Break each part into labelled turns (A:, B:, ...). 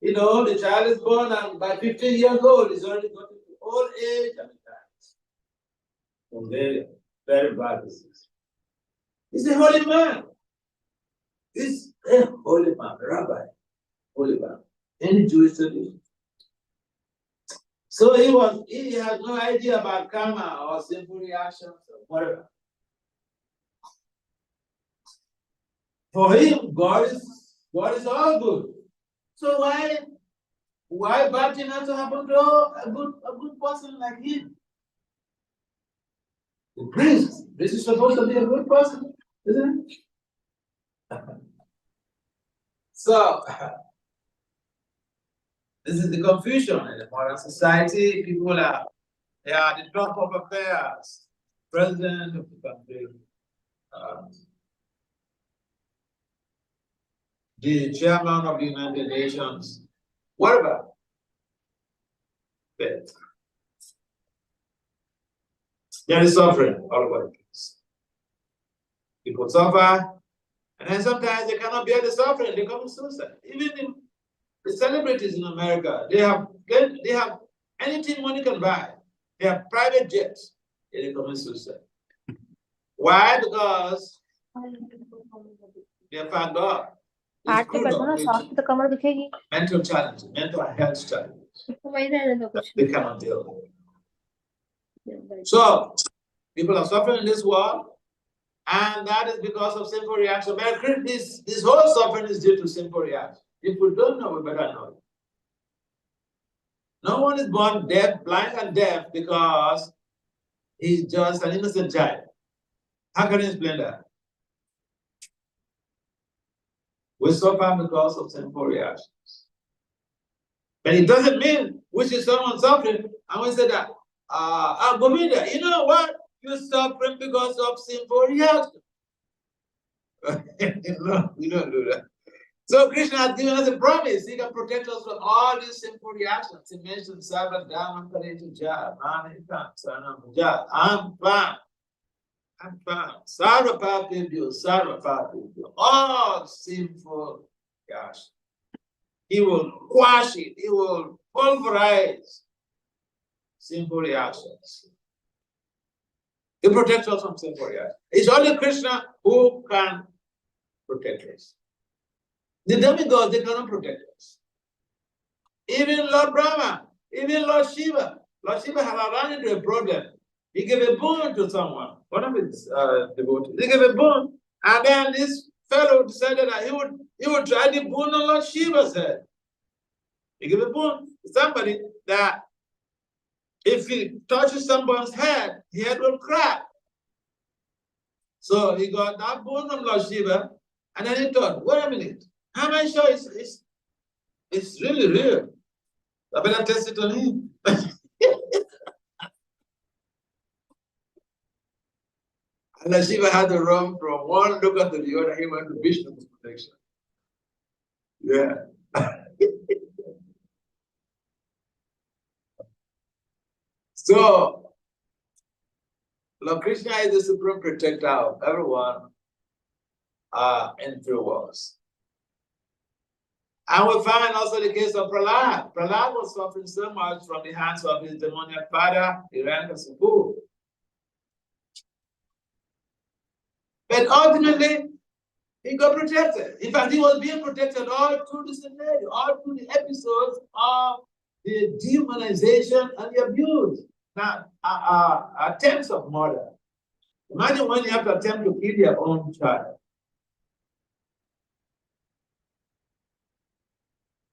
A: You know, the child is born and by 15 years old, he's already got into old age and dies. So very, very bad disease. He's a holy man. He's a holy man, rabbi, holy man. Any Jewish tradition. So he had no idea about karma or simple reactions or whatever. For him, God is all good. So why bad thing has to happen to a good person like him? The priest is supposed to be a good person, isn't it? So this is the confusion in the modern society. People are they are the top of affairs, president of the country, the chairman of the United Nations, whatever. But there is suffering all over the place. People suffer, and then sometimes they cannot bear the suffering, they commit suicide. Even the celebrities in America, they have anything money can buy. They have private jets, and they commit suicide. Why? Because they have found God. Mental challenges, mental health challenges. They cannot deal with it. So people are suffering in this world, and that is because of sinful reaction. But this whole suffering is due to sinful reaction. If we don't know, we better know it. No one is born deaf, blind, and deaf because he's just an innocent child. How can you explain that? We suffer because of sinful reactions. But it doesn't mean we should someone suffering and we say that, Govinda, you know what? You're suffering because of sinful reaction. No, we don't do that. So Krishna has given us a promise. He can protect us from all these sinful reactions. He mentioned Sarva Dhamma Kareti Jah, Manita, Sanam Jah. I'm fine. Sarva Papibyo, all sinful reactions. He will quash it. He will pulverize sinful reactions. He protects us from sinful reactions. It's only Krishna who can protect us. The demigods, they cannot protect us. Even Lord Brahma, even Lord Shiva. Lord Shiva had run into a problem. He gave a boon to someone, one of his devotees. He gave a boon, and then this fellow decided that he would try the boon on Lord Shiva's head. He gave a boon to somebody that if he touches someone's head, the head will crack. So he got that boon from Lord Shiva, and then he thought, wait a minute, how am I sure it's really real? I better test it on him. And Lord Shiva had to run from one look to the other. He went to Vishnu's protection. Yeah. So, Lord Krishna is the supreme protector of everyone in three worlds. And we find also the case of Prahlad. Prahlad was suffering so much from the hands of his demoniac father, Hiranyakasipu. But ultimately, he got protected. In fact, he was being protected all through the scenario, all through the episodes of the demonization and the abuse. Now, attempts of murder. Imagine when you have to attempt to kill your own child.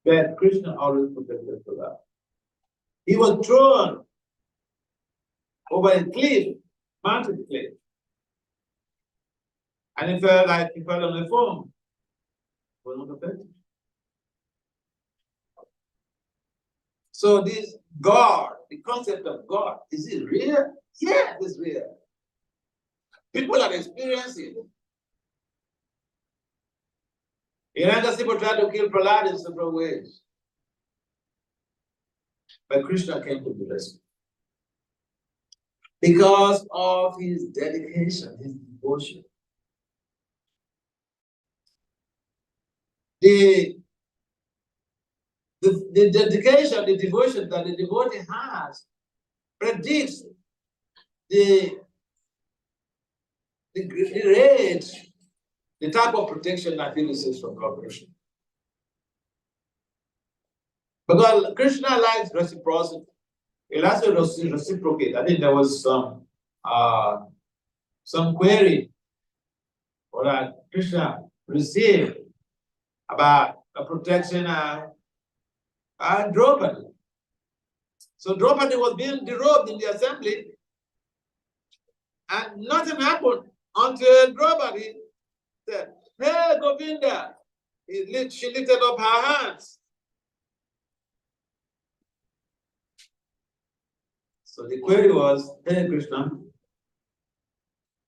A: But Krishna always protected for that. He was thrown over a cliff, mountain cliff. And he felt like he fell on the foam. Was not affected. So this God, the concept of God, is it real? Yeah, it's real. People are experiencing it. Hiranyakasipu tried to kill Prahlad in several ways. But Krishna came to the rescue. Because of his dedication, his devotion. The the dedication, the devotion that the devotee has predicts the rate, the type of protection that he receives from Lord Krishna. Because Krishna likes reciprocity. He likes to reciprocate. I think there was some query that Krishna received about the protection of Draupadi. So Draupadi was being derobed in the assembly, and nothing happened until Draupadi said, "Hey, Govinda." She lifted up her hands. So the query was, "Hey, Krishna,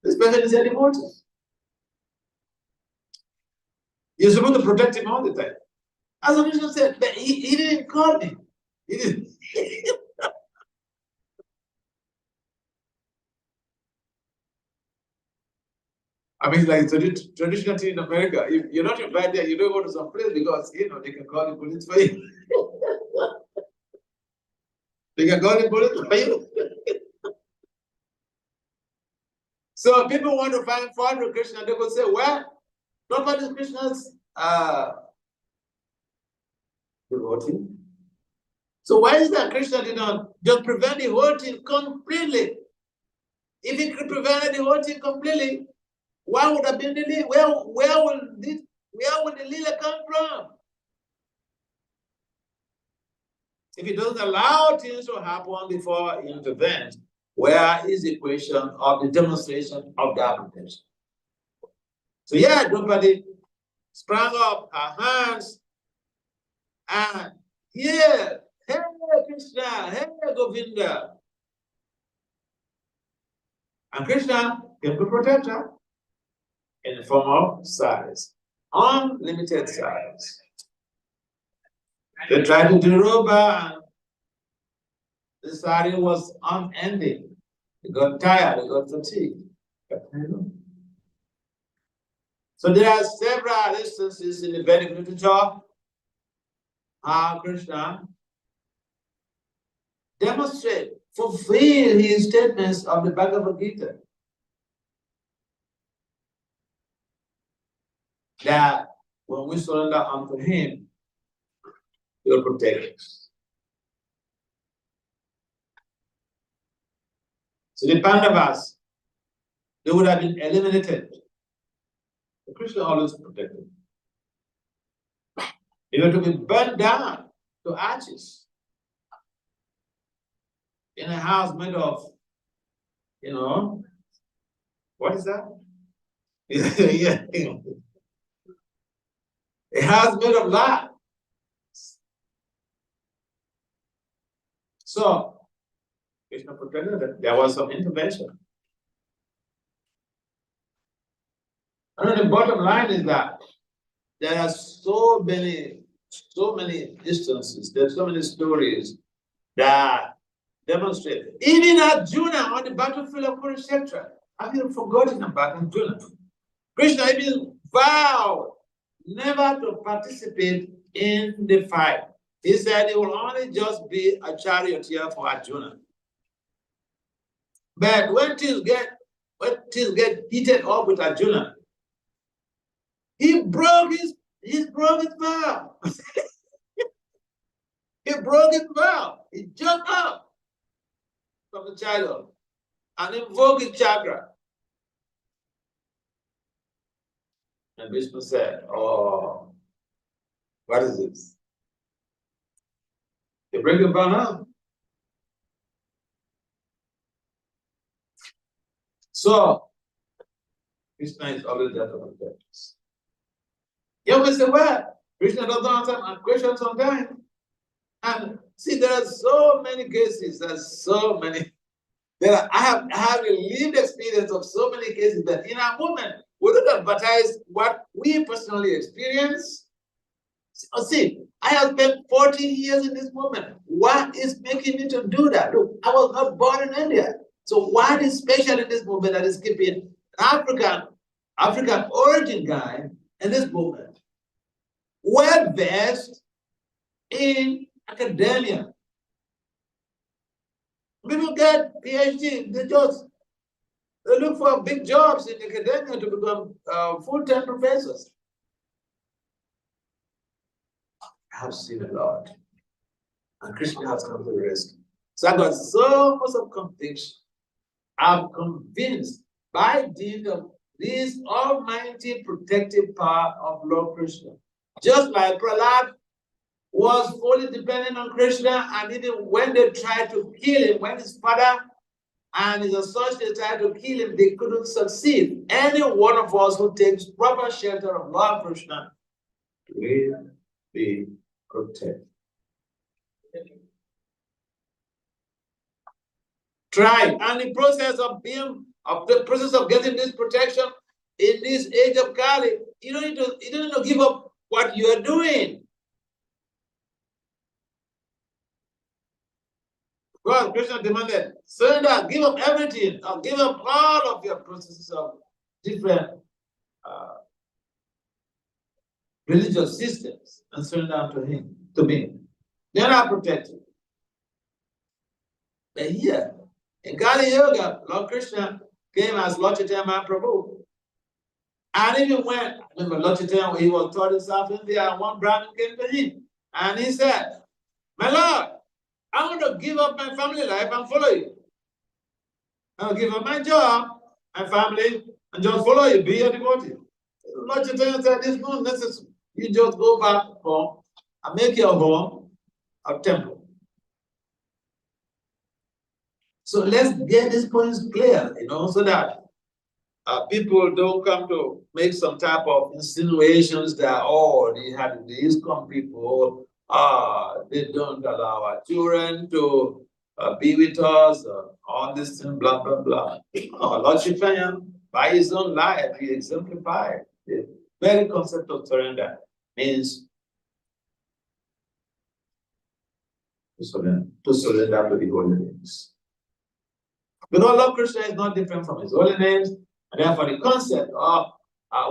A: this person is a devotee. You're supposed to protect him all the time." As Krishna said, but he didn't call me. He didn't. I mean, like traditional thing in America, if you're not invited there, you don't go to some place because, you know, they can call the police for you. They can call the police for you. So people want to find fault with Krishna, they will say, well, nobody is Krishna's devotee. So why is that Krishna did not just prevent the whole thing completely? If he could prevent the whole thing completely, why would have been the Lila? Where would the Lila come from? If he doesn't allow things to happen before he intervenes, where is the question of the demonstration of that protection? So yeah, Draupadi sprang up her hands and yeah, hey Krishna, hey Govinda. And Krishna came to protect her in the form of saris, unlimited saris. They tried to derobe her, and the sari was unending. They got tired, they got fatigued. So there are several instances in the Vedic literature how Krishna demonstrate, fulfill his statements of the Bhagavad Gita. That when we surrender unto him, he will protect us. So the Pandavas, they would have been eliminated. But Krishna always protected them. They were to be burned down to ashes in a house made of, you know, what is that? Yeah. A house made of lard. So, Krishna protected them. There was some intervention. And the bottom line is that there are so many instances, there's so many stories that demonstrate. Even Arjuna on the battlefield of Kurukshetra, have you forgotten about Arjuna? Krishna even vowed never to participate in the fight. He said he will only just be a charioteer for Arjuna. But when things get heated up with Arjuna, he broke his vow. He broke his vow. He jumped up from the chariot and invoked his chakra. And Vishnu said, "Oh, what is this? You break your vow now." So, Krishna is always there to protect us. You always say, well, Krishna doesn't answer my questions on time. And see, there are so many cases, there's so many. I have a lived experience of so many cases that in a moment, we don't advertise what we personally experience. See, I have spent 14 years in this moment. What is making me to do that? Look, I was not born in India. So what is special in this movement that is keeping an African origin guy in this movement well versed in academia. People get PhD, they look for big jobs in academia to become full-time professors. I have seen a lot. And Krishna has come to the rescue. So I got so much of conviction. I'm convinced by dint of this almighty protective power of Lord Krishna. Just like Prahlad was fully dependent on Krishna, and even when they tried to kill him, when his father and his associates tried to kill him, they couldn't succeed. Any one of us who takes proper shelter of Lord Krishna will be protected. Try, and the process of getting this protection in this age of Kali, you don't need to give up what you are doing. God, Krishna demanded, surrender, give up everything, or give up all of your processes of different religious systems, and surrender to me. They're not protected. But here, in Kali Yoga, Lord Krishna came as Lord Chaitanya Mahaprabhu. And even when, remember, Lord Chaitanya, he was taught himself in there, and one Brahmin came to him, and he said, my Lord, I want to give up my family life and follow you. I'll give up my job, my family, and just follow you, be your devotee. Lord Chaitanya said, it's not necessary. You just go back home and make your home a temple. So let's get these points clear, so that people don't come to make some type of insinuations that, the ISKCON people, they don't allow our children to be with us, all this thing, blah, blah, blah. Lord Chaitanya, by his own life, he exemplified the very concept of surrender means to surrender to the holy names. Because Lord Krishna is not different from his holy names, and therefore the concept of,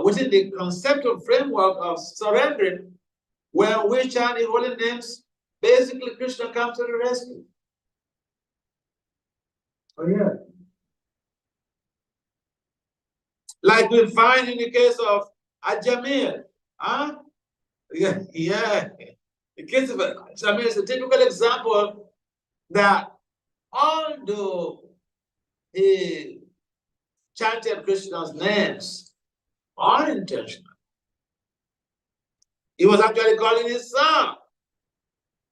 A: within the conceptual framework of surrendering, when we chant the holy names, basically Krishna comes to the rescue. Oh yeah. Like we find in the case of Ajamir. Yeah. The case of Ajamir is a typical example that although he chanted Krishna's names unintentionally, he was actually calling his son,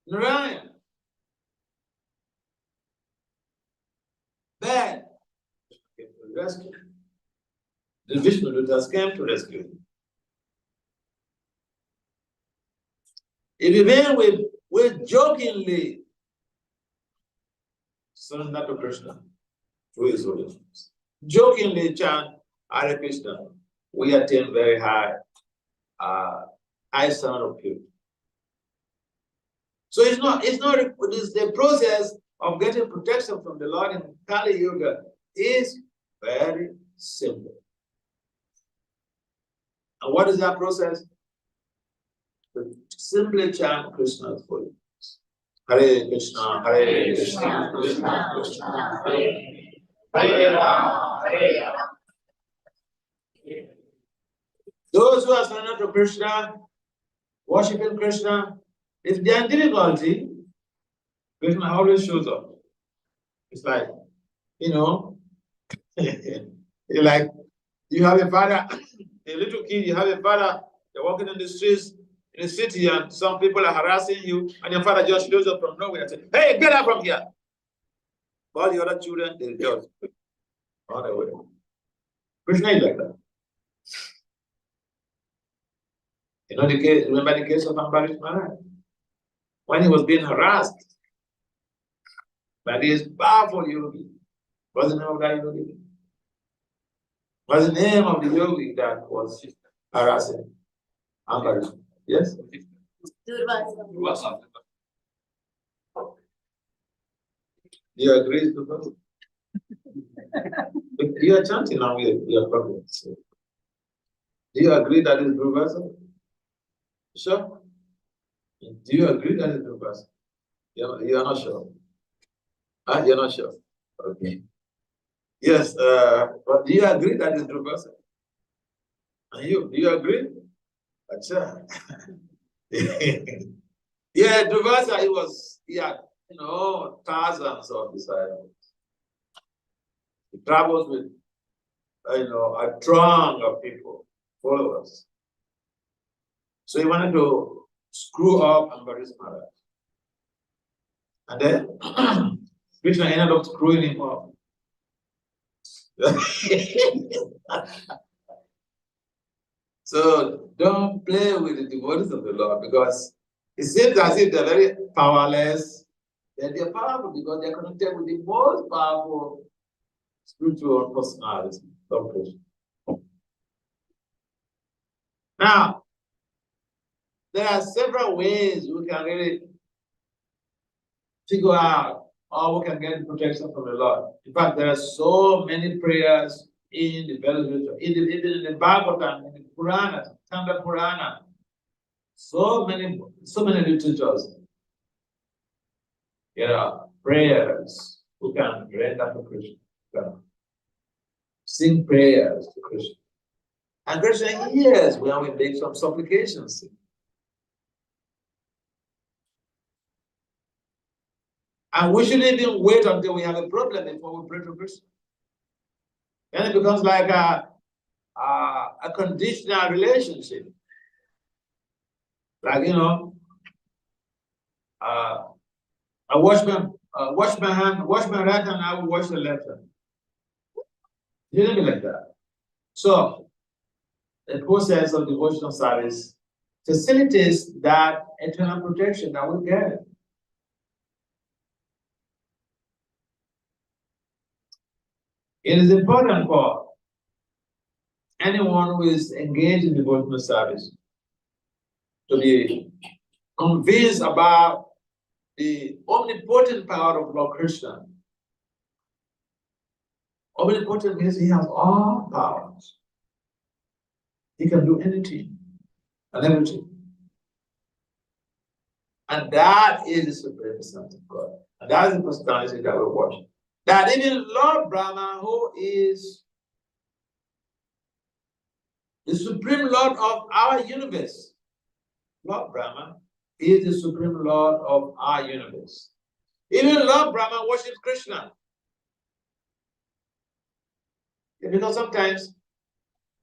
A: Narayan. Then, came to the rescue. The Vishnu Dutas came to rescue him. If you begin with jokingly surrender to Krishna through his holy names, jokingly chant Hare Krishna, we attain very high sound of purity. So it's the process of getting protection from the Lord in Kali Yuga is very simple. And what is that process? To simply chant Krishna's holy names. Hare Krishna, Hare Krishna, Krishna Krishna, Hare Rama, Hare Rama. Those who are surrendered to Krishna, worshiping Krishna, if they are in difficulty, Krishna always shows up. It's like, like you have a father, a little kid, you have a father, you're walking in the streets in the city, and some people are harassing you, and your father just shows up from nowhere and says, hey, get out from here. All the other children, they just run away. Krishna is like that. Remember the case of Ambarish Maharaj? When he was being harassed by this powerful yogi. What's the name of that yogi? What's the name of the yogi that was harassing Ambarish? Yes? Durvasa. Do you agree to that? You are chanting now with your problems. Do you agree that is Durvasa? Sure? Do you agree that is true person? You're not sure. You're not sure. Okay. Yes, but do you agree that is true person? And do you agree? Acha. Yeah, Dravasa, he had, thousands of disciples. He travels with, a throng of people, followers. So he wanted to screw up and bury Maharaja. And then Krishna ended up screwing him up. So don't play with the devotees of the Lord, because it seems as if they're very powerless. They're powerful because they're connected with the most powerful spiritual personality of Krishna. Now, there are several ways we can really figure out how we can get protection from the Lord. In fact, there are so many prayers in the Vedic, even in the Bhagavatam, in the Purana, Tanda Purana, so many literatures. There are prayers who can render to Krishna, sing prayers to Krishna. And Krishna hears when we make some supplications. And we shouldn't even wait until we have a problem before we pray to Krishna. Then it becomes like a conditional relationship. Like, I wash my hand, wash my right hand, I will wash the left hand. It shouldn't be like that. So, the process of devotional service facilitates that eternal protection that we get. It is important for anyone who is engaged in devotional service to be convinced about the omnipotent power of Lord Krishna. Omnipotent means he has all powers. He can do anything and everything. And that is the Supreme Son of God. And that is the personality that we worship. That even Lord Brahma, who is the Supreme Lord of our universe, Lord Brahma is the Supreme Lord of our universe. Even Lord Brahma worships Krishna. Because sometimes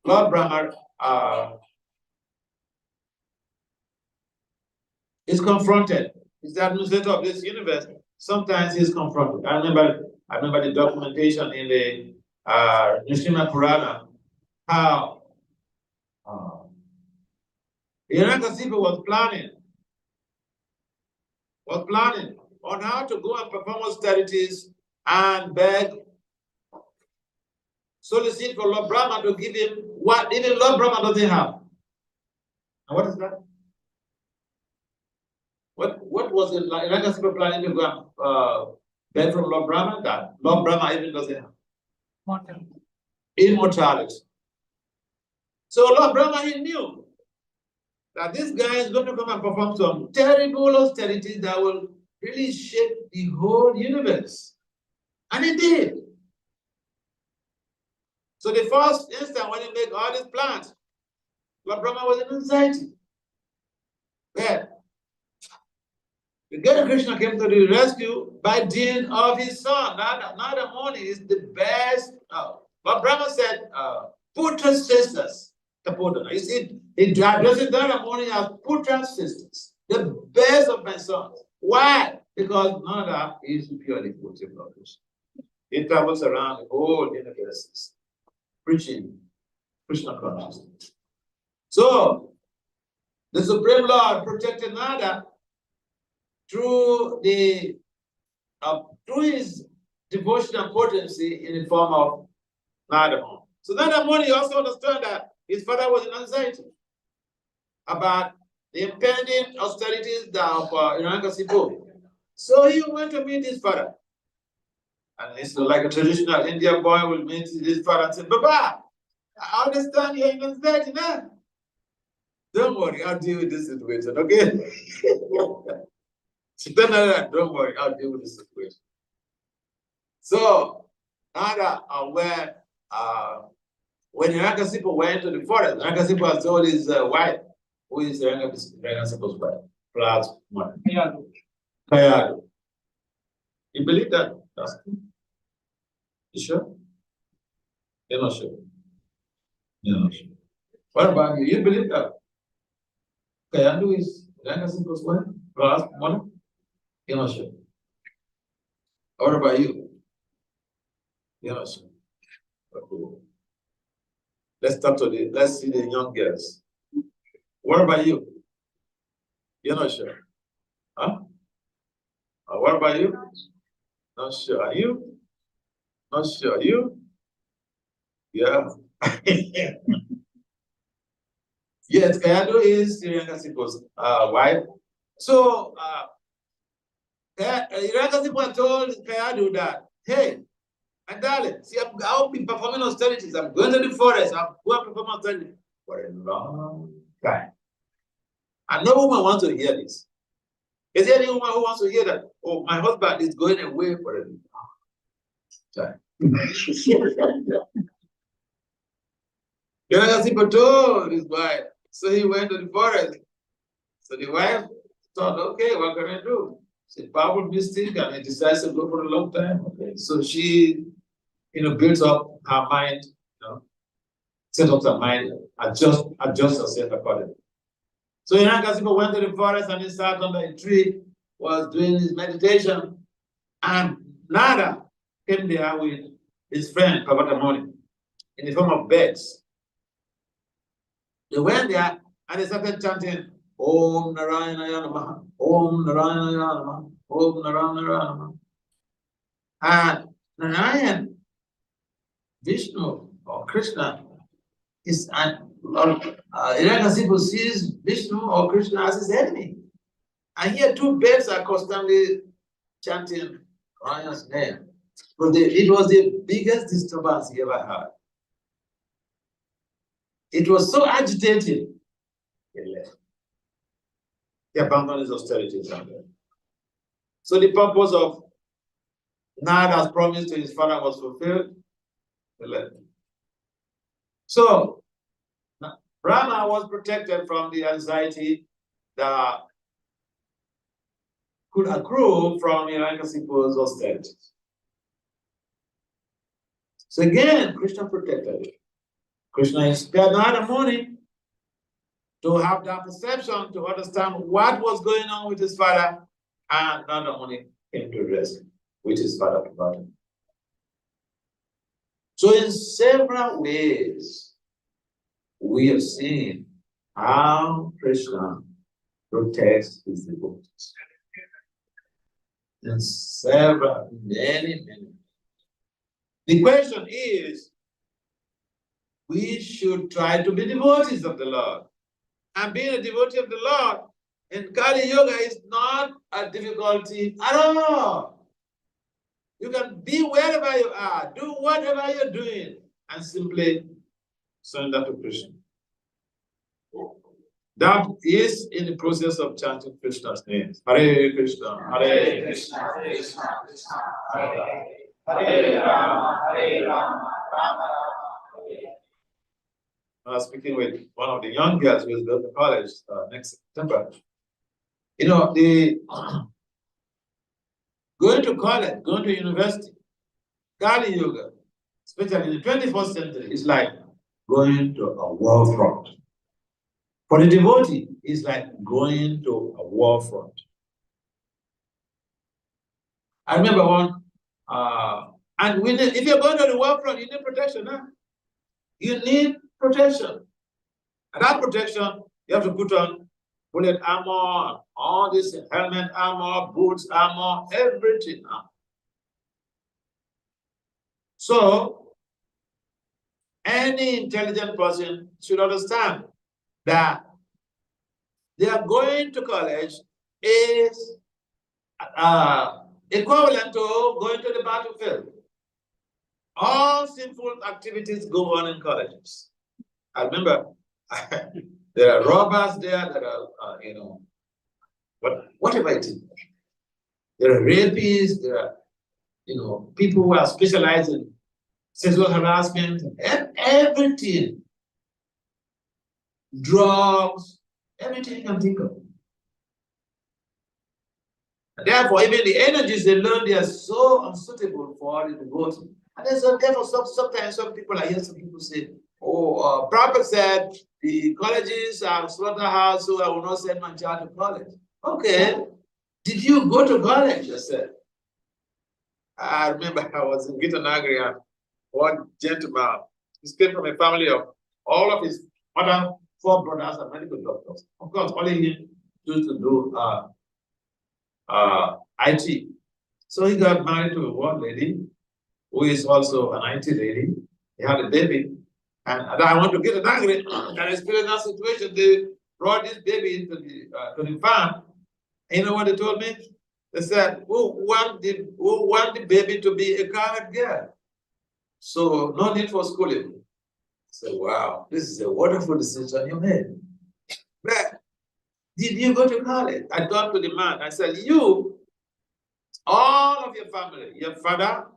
A: Lord Brahma is confronted. He's the administrator of this universe. Sometimes he's confronted. I remember the documentation in the Nrsimha Purana, how Hiranyakasipu was planning on how to go and perform austerities and beg, solicit for Lord Brahma to give him what even Lord Brahma doesn't have. And what is that? What was it like? Hiranyakasipu planning to go and beg from Lord Brahma? That Lord Brahma even doesn't have. Immortality. So Lord Brahma, he knew that this guy is going to come and perform some terrible austerities that will really shake the whole universe. And he did. So the first instant when he made all these plans, Lord Brahma was in anxiety. But the God Krishna came to the rescue by dint of his son. Nada Muni is the best. Lord Brahma said, Putra sisters. You see, he addresses Nada Muni as Putra sisters, the best of my sons. Why? Because Nada is purely devoted Lord Krishna. He travels around the whole universe preaching Krishna consciousness. So, the Supreme Lord protected Nada through his devotional potency in the form of Nada Muni. So Nada Muni also understood that his father was in anxiety about the impending austerities of Hiranyakasipu. So he went to meet his father. And it's like a traditional Indian boy will meet his father and say, Baba, I understand you're in anxiety now. don't worry, I'll deal with this situation, okay? She told her that, don't worry, I'll deal with this situation. So, Nada, when Rangasipo went to the forest, Rangasipo has told his wife, who is Rangasipo's wife, plus one. Kayadu. You believe that? You sure? You're not sure. You're not sure. What about you? You believe that? Kayadu is Rangasipo's wife, plus one? You're not sure. What about you? You're not sure. Okay. Let's see the young girls. What about you? You're not sure. Huh? What about you? Not sure. Are you? Not sure. You? Yeah. Yes, Kayadu is Rangasipo's wife. So Rangasipo told Kayadu that, hey, my darling, see, I'll be performing austerities. I'm going to the forest. I'm going to perform austerities for a long time. And no woman wants to hear this. Is there any woman who wants to hear that? Oh, my husband is going away for a long time. Rangasipo told his wife. So he went to the forest. So the wife thought, okay, what can I do? She's powerful mystic and he decides to go for a long time. Okay. So she, builds up her mind, set up her mind, adjust herself accordingly. So Rangasipo went to the forest and he sat under a tree, was doing his meditation, and Nada came there with his friend, Pavatamoni, in the form of birds. They went there and they started chanting, Om Narayana Namaha, Om Narayana Namaha, Om Narayana Namaha. And Narayan, Vishnu or Krishna is Rangasipo sees Vishnu or Krishna as his enemy. And here two birds are constantly chanting Narayan's name. But it was the biggest disturbance he ever had. It was so agitating, he left. He abandoned his austerities. So the purpose of Nada's promise to his father was fulfilled. He left. So Brahma was protected from the anxiety that could accrue from Rangasipo's austerities. So again, Krishna protected it. Krishna inspired Nada Muni to have that perception, to understand what was going on with his father, and Nada Muni came to rest with his father Prabhupada. So in several ways, we have seen how Krishna protects his devotees. In several, many. The question is, we should try to be devotees of the Lord. And being a devotee of the Lord in Kali Yoga is not a difficulty at all. You can be wherever you are, do whatever you're doing, and simply surrender to Krishna. That is in the process of chanting Krishna's names. Hare Krishna, Hare Krishna, Krishna Krishna, Hare Hare Rama, Hare Rama, Rama Rama, Hare. I was speaking with one of the young girls who is going to college next September. The going to college, going to university, Kali Yoga, especially in the 21st century, is like going to a war front. For the devotee, it's like going to a war front. I remember one, if you're going to the war front, you need protection. Huh? You need protection. And that protection, you have to put on bullet armor, all this helmet armor, boots armor, everything. So, any intelligent person should understand that they are going to college is equivalent to going to the battlefield. All sinful activities go on in colleges. I remember There are robbers there, there are, whatever it is. There are rapists, there are, people who are specialized in sexual harassment, and everything. Drugs, everything you can think of. And therefore, even the energies they learn, they are so unsuitable for the devotee. And then so therefore, sometimes some people, I hear some people say, Prophet said the colleges are slaughterhouse, so I will not send my child to college. Okay, did you go to college? I said, I remember I was in Gitanagri and one gentleman, he came from a family of all of his other 4 brothers are medical doctors. Of course, only him used to do IT. So he got married to one lady who is also an IT lady. He had a baby. And I want to get an angry and experience that situation. They brought this baby into the farm. And you know what they told me? They said, who want the baby to be a colored girl? So no need for schooling. I said, wow, this is a wonderful decision you made. But did you go to college? I talked to the man. I said, all of your family, your father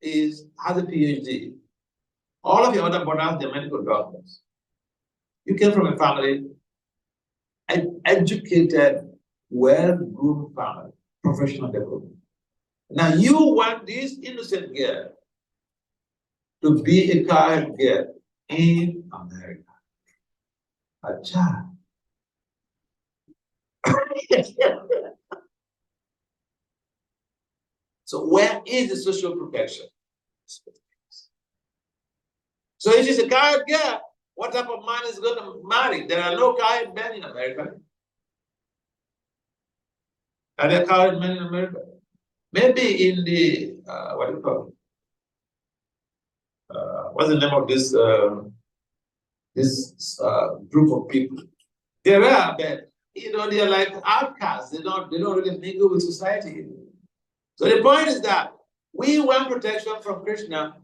A: has a PhD. All of your other brothers, they're medical doctors. You came from a family, an educated, well-groomed family, professional development. Now you want this innocent girl to be a colored girl in America. A child. So where is the social protection? So if she's a colored girl, what type of man is going to marry? There are no colored men in America. Are there colored men in America? Maybe in the, what do you call it? What's the name of this group of people? There are, but they're like outcasts. They don't really mingle with society. So the point is that we want protection from Krishna,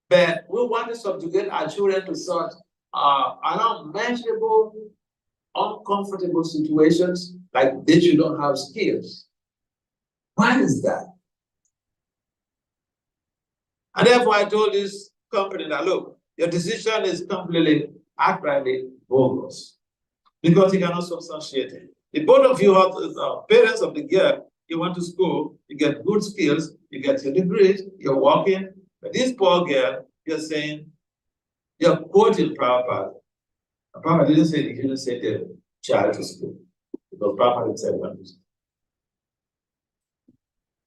A: but we want to subjugate our children to such unimaginable, uncomfortable situations like they should not have skills. Why is that? And therefore, I told this company that, look, your decision is completely, outrightly bogus because you cannot substantiate it. The both of you are parents of the girl, you went to school, you get good skills, you get your degrees, you're working. But this poor girl, you're saying, you're quoting Prabhupada. Prabhupada didn't say you didn't send the child to school because Prabhupada said one to school.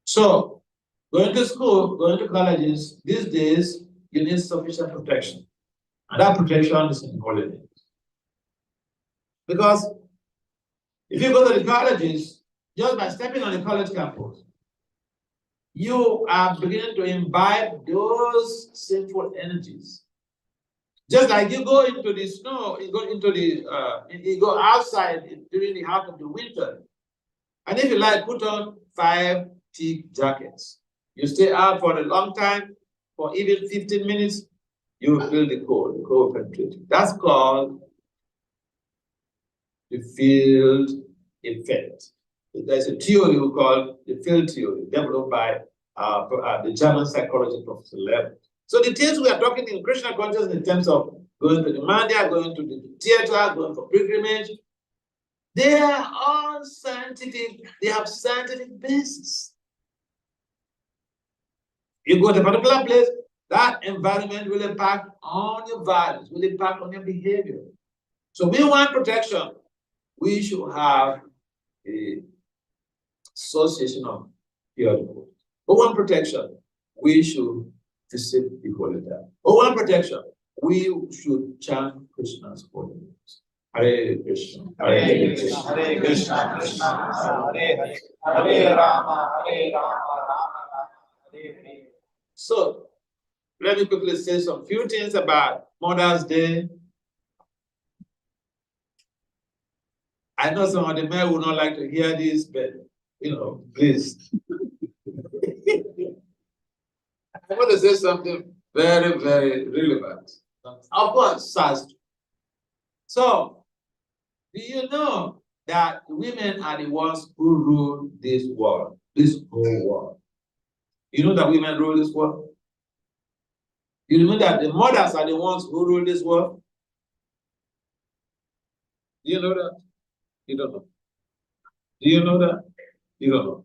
A: So, going to school, going to colleges, these days, you need sufficient protection. And that protection is in Holiness. Because if you go to the colleges, just by stepping on the college campus, you are beginning to imbibe those sinful energies. Just like you go into the snow, you go outside during the heart of the winter. And if you like, put on 5 thick jackets. You stay out for a long time, for even 15 minutes, you will feel the cold penetrating. That's called the field effect. There's a theory we call the field theory, developed by the German psychologist Professor Lev. So the things we are talking in Krishna consciousness in terms of going to the mandir, going to the theater, going for pilgrimage, they are all scientific, they have scientific basis. You go to a particular place, that environment will impact on your values, will impact on your behavior. So we want protection. We should have a association of pure devotees. We want protection. We should visit the holy land. We want protection. We should chant Krishna's holy names. Hare Krishna, Hare Krishna, Hare Krishna, Krishna Hare Hare, Hare Rama, Hare Rama, Rama Rama, Hare Hare. So, let me quickly say some few things about Mother's Day. I know some of the men would not like to hear this, but please. I want to say something very, very relevant. Of course, So, do you know that women are the ones who rule this world, this whole world? You know that women rule this world? You know that the mothers are the ones who rule this world? Do you know that? You don't know. Do you know that? You don't know.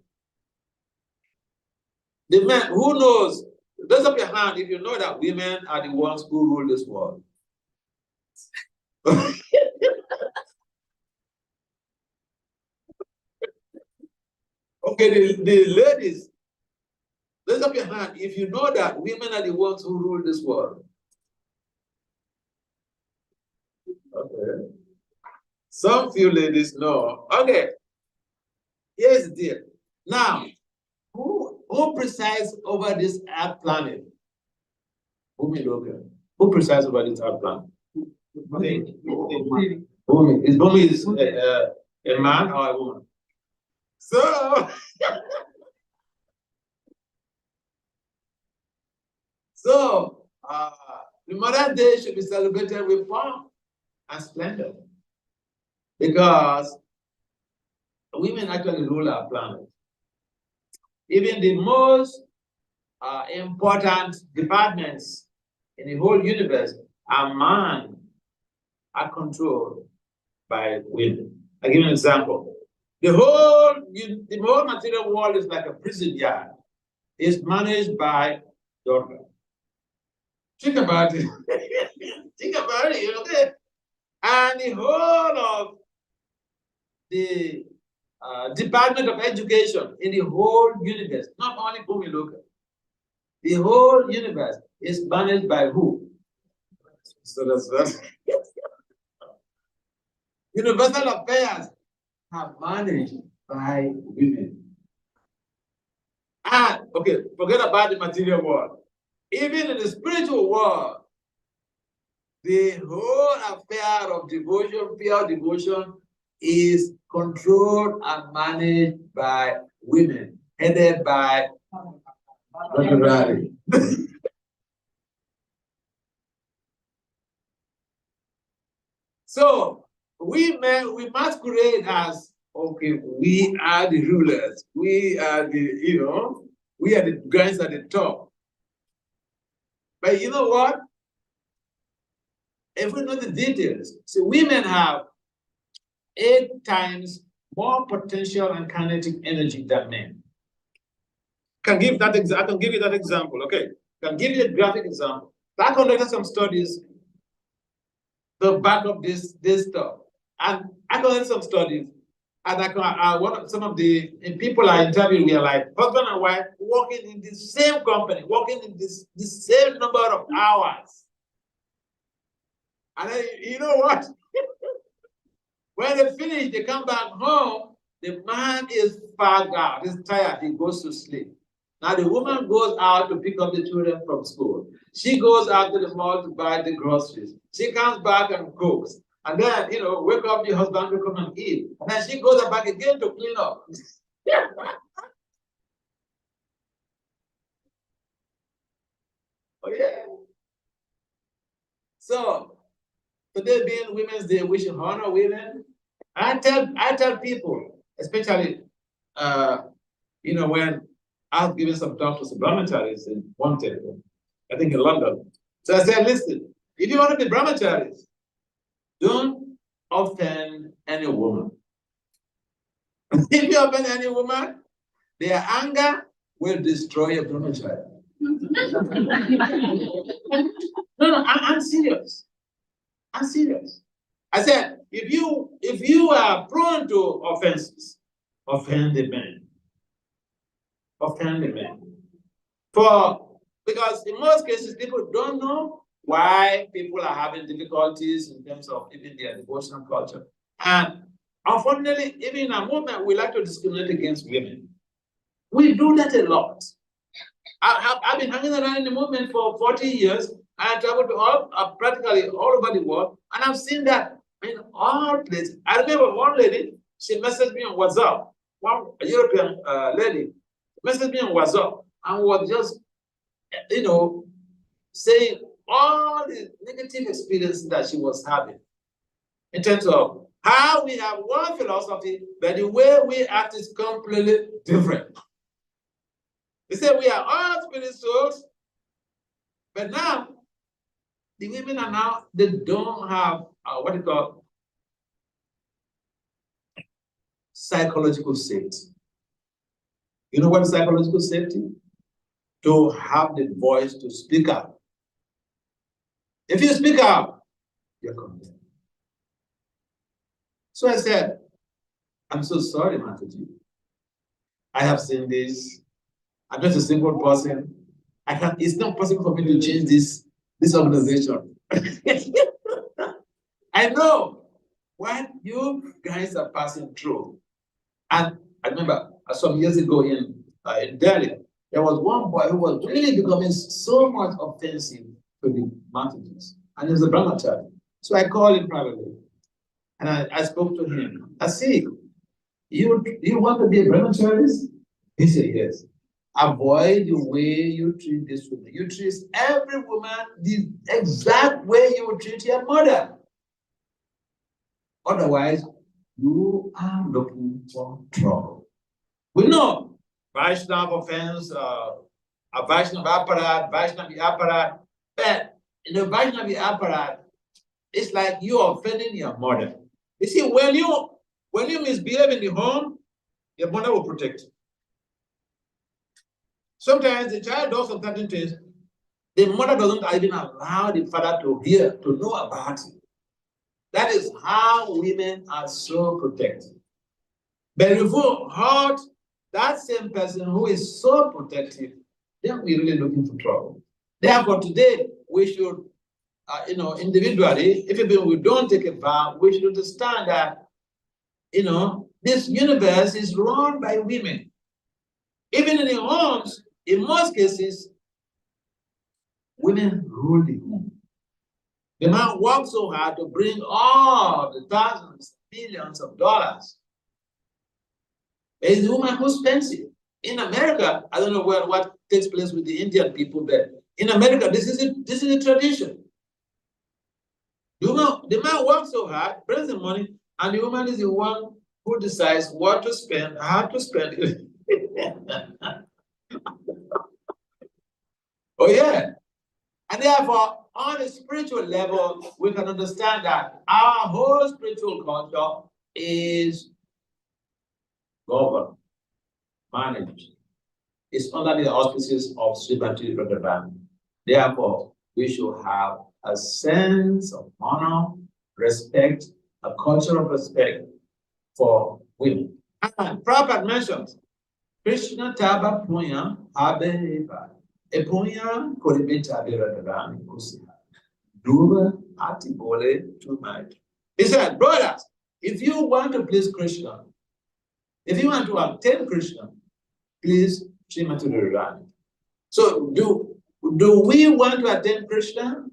A: The men, who knows? Raise up your hand if you know that women are the ones who rule this world. Okay, the ladies, raise up your hand if you know that women are the ones who rule this world. Okay. Some few ladies know. Okay. Here's the deal. Now, who presides over this earth planet? Who presides over this earth planet? Bhumi. Is Bhumi a man or a woman? So, the Mother's Day should be celebrated with pomp and splendor because women actually rule our planet. Even the most important departments in the whole universe are controlled by women. I'll give you an example. The whole material world is like a prison yard. It's managed by daughter. Think about it. Think about it, okay? And the whole of the Department of Education in the whole universe, not only Bhumi local, the whole universe is managed by who? So that's what. Universal affairs are managed by women. And, okay, forget about the material world. Even in the spiritual world, the whole affair of devotion, pure devotion, is controlled and managed by women, headed by Maharaja. So we masquerade as, okay, we are the rulers, we are the, we are the guys at the top. But you know what? If we know the details, so women have 8 times more potential and kinetic energy than men. I can give you that example, okay? I can give you a graphic example. I conducted some studies to back up this stuff. And I conducted some studies, and some of the people I interviewed were like husband and wife working in the same company, working in the same number of hours. And then, you know what? When they finish, they come back home, the man is fagged out, he's tired, he goes to sleep. Now the woman goes out to pick up the children from school. She goes out to the mall to buy the groceries. She comes back and cooks. And then, wake up the husband to come and eat. And then she goes back again to clean up. Oh, yeah. So, today being Women's Day, we should honor women. I tell people, especially, when I've given some talks to some brahmacharis in one temple, I think in London. So I said, listen, if you want to be brahmacharis, don't offend any woman. If you offend any woman, their anger will destroy your brahmachari. No, I'm serious. I'm serious. I said, if you are prone to offenses, offend the men. Offend the men. Because in most cases, people don't know why people are having difficulties in terms of even their devotional culture. And unfortunately, even in our movement, we like to discriminate against women. We do that a lot. I've been hanging around in the movement for 40 years. I traveled to practically all over the world, and I've seen that in all places. I remember one lady, she messaged me on WhatsApp, one European lady messaged me on WhatsApp and was just, saying all the negative experiences that she was having. in terms of how we have one philosophy, but the way we act is completely different. They say we are all spirit souls, but now the women are now, they don't have what you call psychological safety. You know what is psychological safety? To have the voice to speak up. If you speak up, you're condemned. So I said, I'm so sorry, Mataji. I have seen this. I'm just a simple person. It's not possible for me to change this organization. I know what you guys are passing through. And I remember some years ago in Delhi, there was one boy who was really becoming so much offensive to the Matatis. And he was a brahmachari. So I called him privately. And I spoke to him. I said, you want to be a brahmachari? He said, yes. Avoid the way you treat this woman. You treat every woman the exact way you would treat your mother. Otherwise, you are looking for trouble. We know Vaishnava offense, a Vaishnava apparat, but in the Vaishnava apparat, it's like you're offending your mother. You see, when you misbehave in the home, your mother will protect you. Sometimes the child does some certain things, the mother doesn't even allow the father to know about it. That is how women are so protected. But if you hurt that same person who is so protective, then we're really looking for trouble. Therefore, today we should, individually, if even we don't take a vow, we should understand that, this universe is run by women. Even in the homes, in most cases, women rule the home. The man works so hard to bring all the thousands, millions of dollars. It's the woman who spends it. In America, I don't know what takes place with the Indian people, but in America, this is a tradition. The man works so hard, brings the money, and the woman is the one who decides what to spend, how to spend it. Oh, yeah. And therefore, on a spiritual level, we can understand that our whole spiritual culture is governed, managed. It's under the auspices of Srimati Radharani. Therefore, we should have a sense of honor, respect, a culture of respect for women. And Prabhupada mentions Krishna Taba Punya Abeba. E Punya Koribita Radharani Kusiha. Duva Atibole tonight. He said, brothers, if you want to please Krishna, if you want to obtain Krishna, please Srimati Radharani. So do we want to attain Krishna?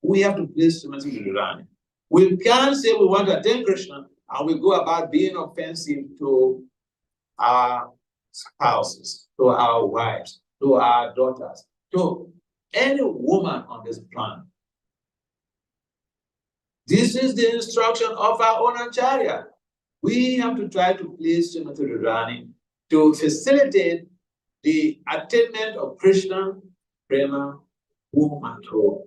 A: We have to please Srimati Radharani. We can't say we want to attain Krishna and we go about being offensive to our spouses, to our wives, to our daughters, to any woman on this planet. This is the instruction of our own Acharya. We have to try to please Srimati Radharani to facilitate the attainment of Krishna, Prema, Umato.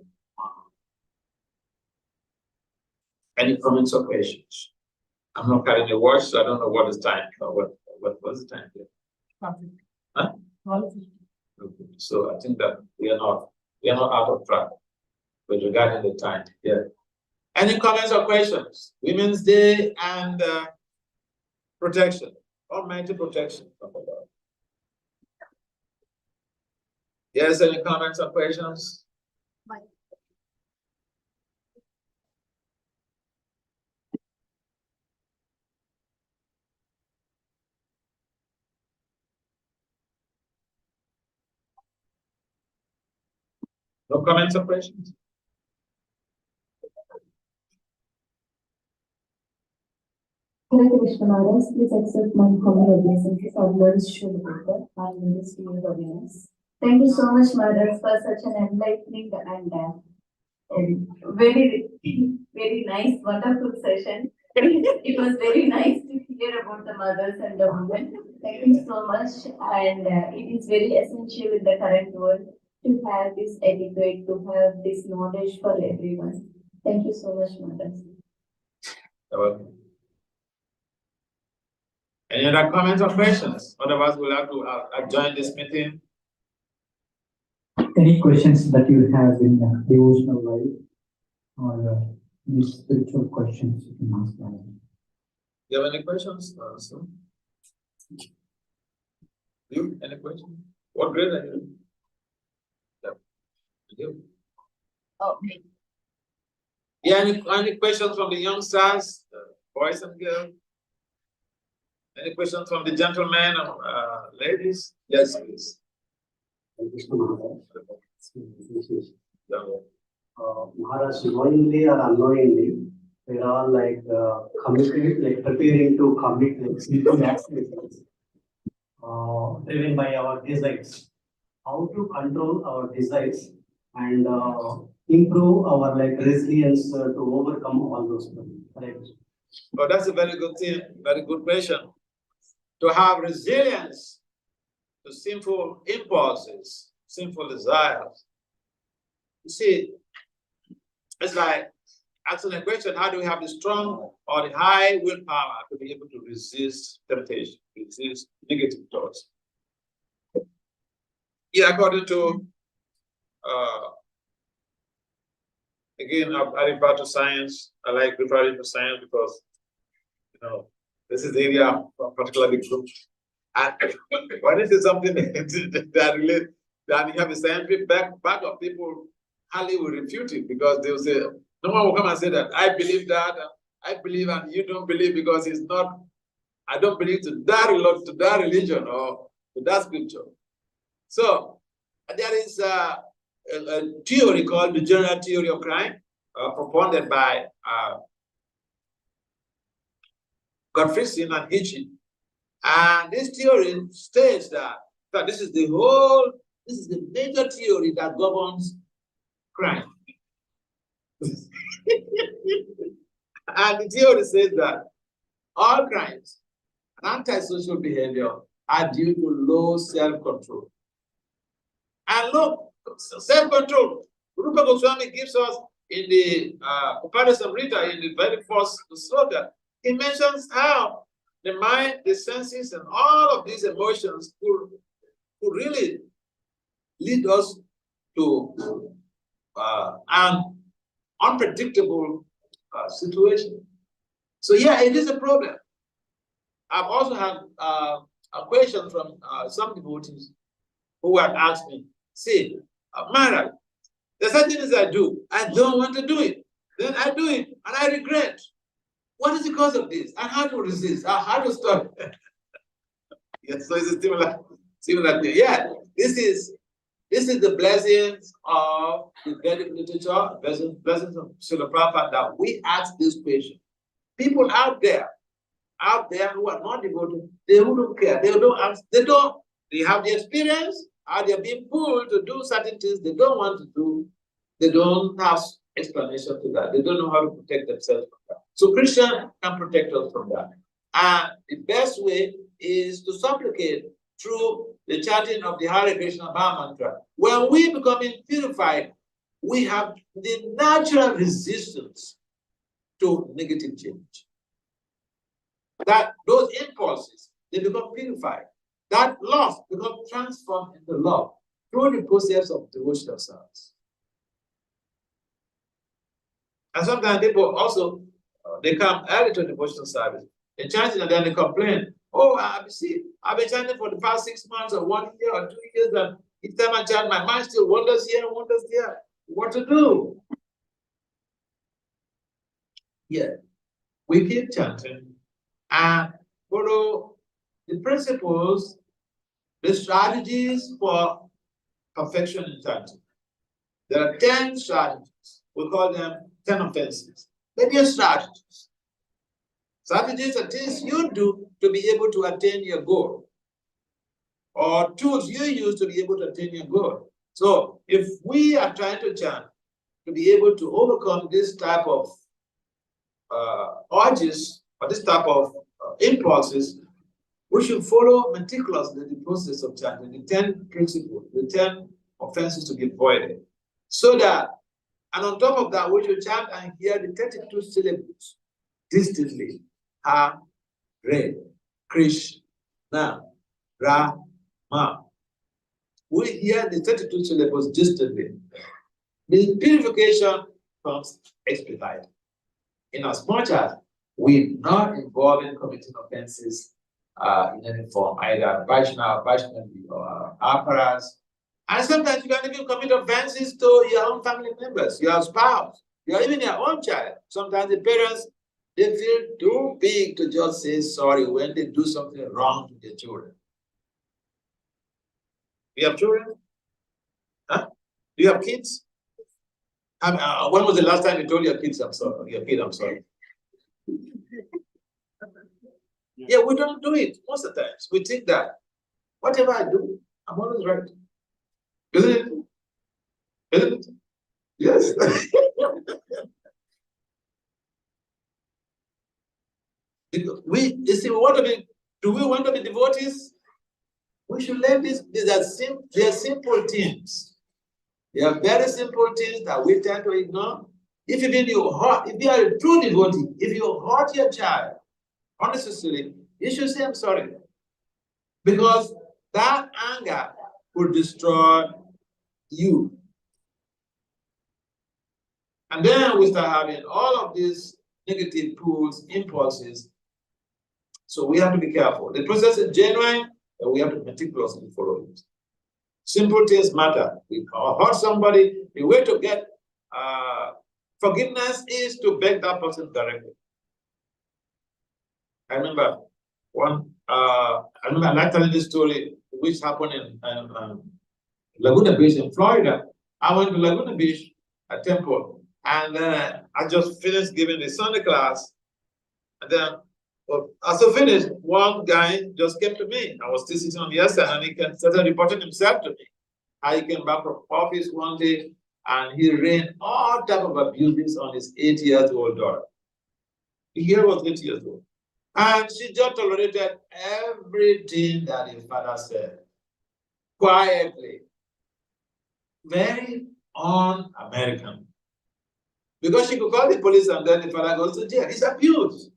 A: Any comments or questions? I'm not carrying a watch, so I don't know what is time. What's the time here? Huh? Okay. So I think that we are not out of track with regarding the time. Yeah. Any comments or questions? Women's Day and protection, Almighty protection from the Lord. Yes, any comments or questions? No comments or questions?
B: Hare Krishna Maharaj, please accept my humble obeisances of Lord Shuddha and Ministry of Holiness. Thank you so much, Maharaj, for such an enlightening and Very, very nice, wonderful session. It was very nice to hear about the mothers and the women. Thank you so much. And it is very essential in the current world to have this etiquette, to have this knowledge for everyone. Thank you so much, mothers.
A: Any other comments or questions? Otherwise, we'll have to adjourn this meeting.
C: Any questions that you have in the devotional life or any spiritual questions you can ask them?
A: Do you have any questions? You, any questions? What grade are you? You.
B: Okay.
A: Yeah, any questions from the youngsters, boys and girls? Any questions from the gentlemen or ladies? Yes, please.
D: Maharaj, knowingly or unknowingly, we're all like committing, like preparing to commit like sinful actions, driven by our desires. How to control our desires and improve our like resilience to overcome all those problems. Correct.
A: Oh, that's a very good thing, very good question. To have resilience to sinful impulses, sinful desires. You see, it's like asking a question, how do we have the strong or the high willpower to be able to resist temptation, resist negative thoughts? Yeah, according to, again, I refer to science. I like referring to science because, you know, this is the area of a particular big group. And when it is something that relates, then you have a scientific back of people hardly will refute it because they will say, no one will come and say that I believe that, I believe and you don't believe because it's not, I don't believe to that religion or to that scripture. So there is a theory called the general theory of crime, propounded by Gottfried and Hitching. And this theory states that this is the major theory that governs crime. And the theory says that all crimes and antisocial behavior are due to low self-control. And look, self-control, Rupa Goswami gives us in the Upadesa Rita, in the very first sloka, he mentions how the mind, the senses, and all of these emotions could really lead us to an unpredictable situation. So yeah, it is a problem. I've also had a question from some devotees who have asked me, say, Maharaja, there's certain things I do, I don't want to do it. Then I do it, and I regret. What is the cause of this? And how to resist? How to stop? Yes, so it's a similar thing. Yeah, this is the blessings of the Vedic literature, blessings of Srila Prabhupada, that we ask this question. People out there who are not devoted, they who don't care, they don't ask, they have the experience, how they're being pulled to do certain things they don't want to do. They don't have explanation to that. They don't know how to protect themselves from that. So Krishna can protect us from that. And the best way is to supplicate through the chanting of the Hare Krishna Maha Mantra. When we become purified, we have the natural resistance to negative change. That those impulses, they become purified. That lust becomes transformed into love through the process of devotional service. And sometimes people also, they come early to devotional service. They chant it and then they complain. Oh, I've been chanting for the past 6 months or 1 year or 2 years, and each time I chant, my mind still wanders here and wanders there. What to do? Yeah, we keep chanting and follow the principles, the strategies for perfection in chanting. There are 10 strategies. We call them 10 offenses. Maybe strategies. Strategies are things you do to be able to attain your goal, or tools you use to be able to attain your goal. So if we are trying to chant, to be able to overcome this type of urges or this type of impulses, we should follow meticulously the process of chanting, the 10 principles, the 10 offenses to be avoided. So that, and on top of that, we should chant and hear the 32 syllables distinctly. Hare, Krishna, Rama. We hear the 32 syllables distantly. The purification comes expedited. In as much as we're not involved in committing offenses in any form, either Vaishnava, Vaishnavi, or Aparas. And sometimes you can even commit offenses to your own family members, your spouse, even your own child. Sometimes the parents, they feel too big to just say sorry when they do something wrong to their children. Do you have children? Huh? Do you have kids? When was the last time you told your kids, I'm sorry? Your kid, I'm sorry. Yeah, we don't do it most of the times. We think that whatever I do, I'm always right. Isn't it? Isn't it? Yes. You see, do we want to be devotees? We should learn this. They are simple things. They are very simple things that we tend to ignore. If you are a true devotee, if you hurt your child unnecessarily, you should say, I'm sorry. Because that anger will destroy you. And then we start having all of these negative pulls, impulses. So we have to be careful. The process is genuine, and we have to meticulously follow it. Simple things matter. We hurt somebody. The way to get forgiveness is to beg that person directly. I remember I like telling this story, which happened in Laguna Beach in Florida. I went to Laguna Beach, a temple, and then I just finished giving the Sunday class. And then, as I finished, one guy just came to me. I was still sitting on the other side, and he started reporting himself to me. He came back from office one day, and he rained all type of abuses on his 8-year-old daughter. He was 8 years old. And she just tolerated everything that his father said, quietly. Very un-American. Because she could call the police and then the father goes to jail. It's abuse.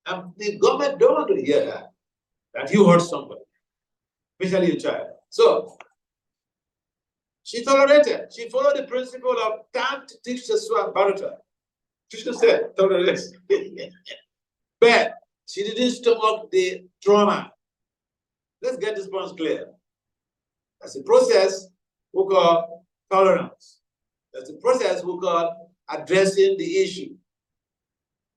A: And the government don't want to hear that you hurt somebody, especially a child. So, she tolerated. She followed the principle of tant tiksha swa bharata. Krishna said, tolerate. But she didn't stomach the trauma. Let's get this point clear. That's a process we call tolerance. That's a process we call addressing the issue.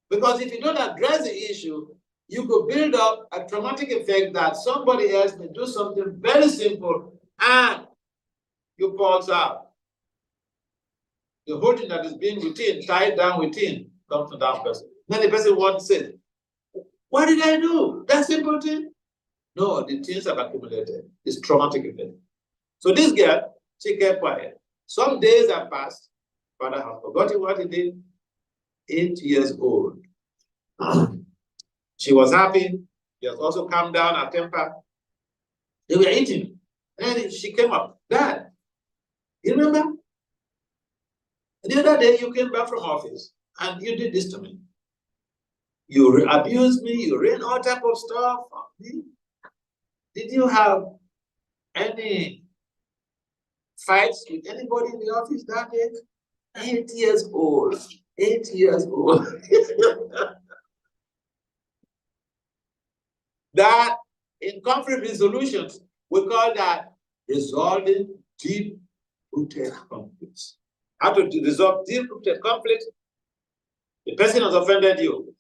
A: Because if you don't address the issue, you could build up a traumatic effect that somebody else may do something very simple and you pulse out. The whole thing that is being within, tied down within, comes to that person. Then the person wants to say, what did I do? That simple thing? No, the things have accumulated. It's traumatic effect. So this girl, she kept quiet. Some days have passed. Father has forgotten what he did. 8 years old. She was happy. She has also calmed down her temper. They were eating. And she came up. Dad, you remember? The other day you came back from office and you did this to me. You abused me, you ran all type of stuff on me. Did you have any fights with anybody in the office that day? 8 years old. 8 years old. That in conflict resolutions, we call that resolving deep-rooted conflicts. How to resolve deep-rooted conflicts? The person has offended you.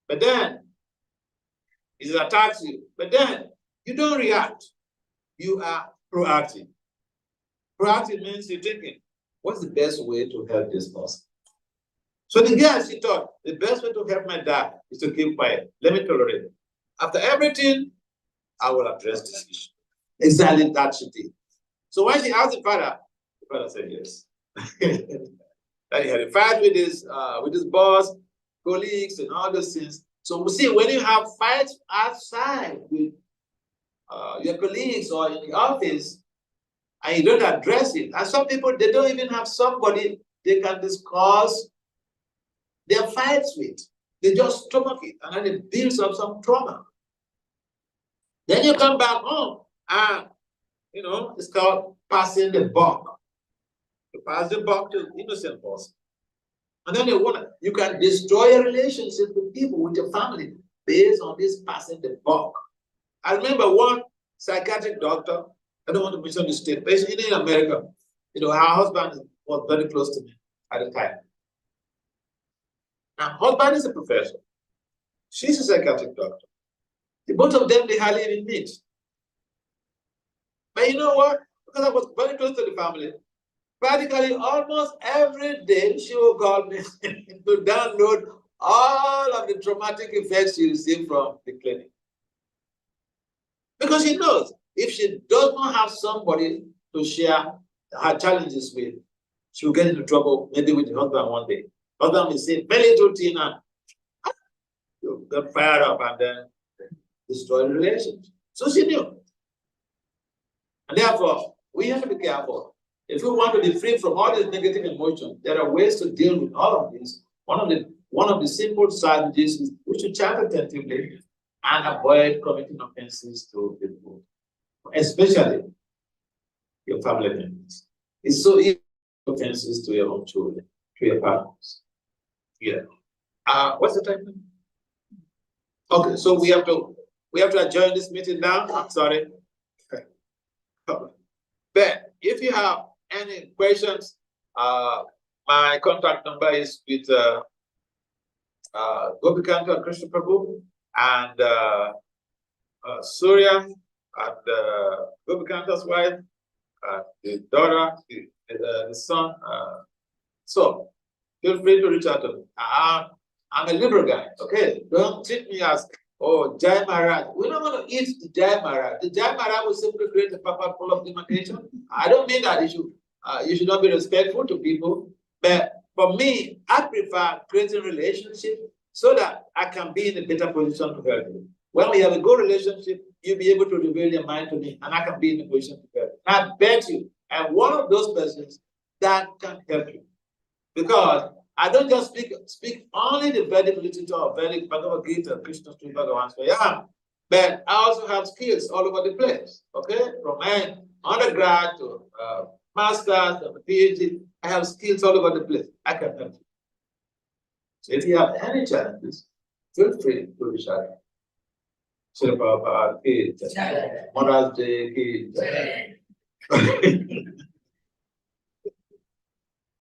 A: But then, he attacks you. But then, you don't react. You are proactive. Proactive means you're thinking, what's the best way to help this person? So the girl, she thought, the best way to help my dad is to keep quiet. Let me tolerate it. After everything, I will address this issue. Exactly that she did. So when she asked the father said yes. That he had a fight with his boss, colleagues, and all those things. So we see when you have fights outside with your colleagues or in the office, and you don't address it, and some people they don't even have somebody they can discuss their fights with. They just stomach it, and then it builds up some trauma. Then you come back home, and it's called passing the buck. You pass the buck to the innocent person. And then you can destroy a relationship with people, with your family, based on this passing the buck. I remember one psychiatric doctor, I don't want to mention the state, but in America, her husband was very close to me at the time. Now, husband is a professor. She's a psychiatric doctor. The both of them, they hardly even meet. But you know what? Because I was very close to the family, practically almost every day she will call me to download all of the traumatic effects she received from the clinic. Because she knows if she does not have somebody to share her challenges with, she will get into trouble maybe with the husband one day. Husband will say, very little thing, and you get fired up and then destroy the relationship. So she knew. And therefore, we have to be careful. If we want to be free from all these negative emotions, there are ways to deal with all of this. One of the simple strategies is we should chat attentively and avoid committing offenses to people, especially your family members. It's so easy to offenses to your own children, to your partners. Yeah. What's the time? Okay, so we have to adjourn this meeting now. I'm sorry. But if you have any questions, my contact number is with Gopikanta and Krishna Prabhu and Surya and Gopikanta's wife, the daughter, the son. So feel free to reach out to me. I'm a liberal guy, okay? Don't treat me as, oh, Jai Maharaj. We're not going to eat the Jai Maharaj. The Jai Maharaj will simply create a paper full of demarcation. I don't mean that you should not be respectful to people, but for me, I prefer creating relationship so that I can be in a better position to help you. When we have a good relationship, you'll be able to reveal your mind to me, and I can be in a position to help you. I bet you I'm one of those persons that can help you. Because I don't just speak only the Vedic literature of Vedic Bhagavad Gita, Krishna Sri Bhagavan Swayam, but I also have skills all over the place, okay? From my undergrad to master's to PhD, I have skills all over the place. I can help you. So if you have any challenges, feel free to reach out. Srila Prabhupada ki jai. Maharaj Ji ki jai.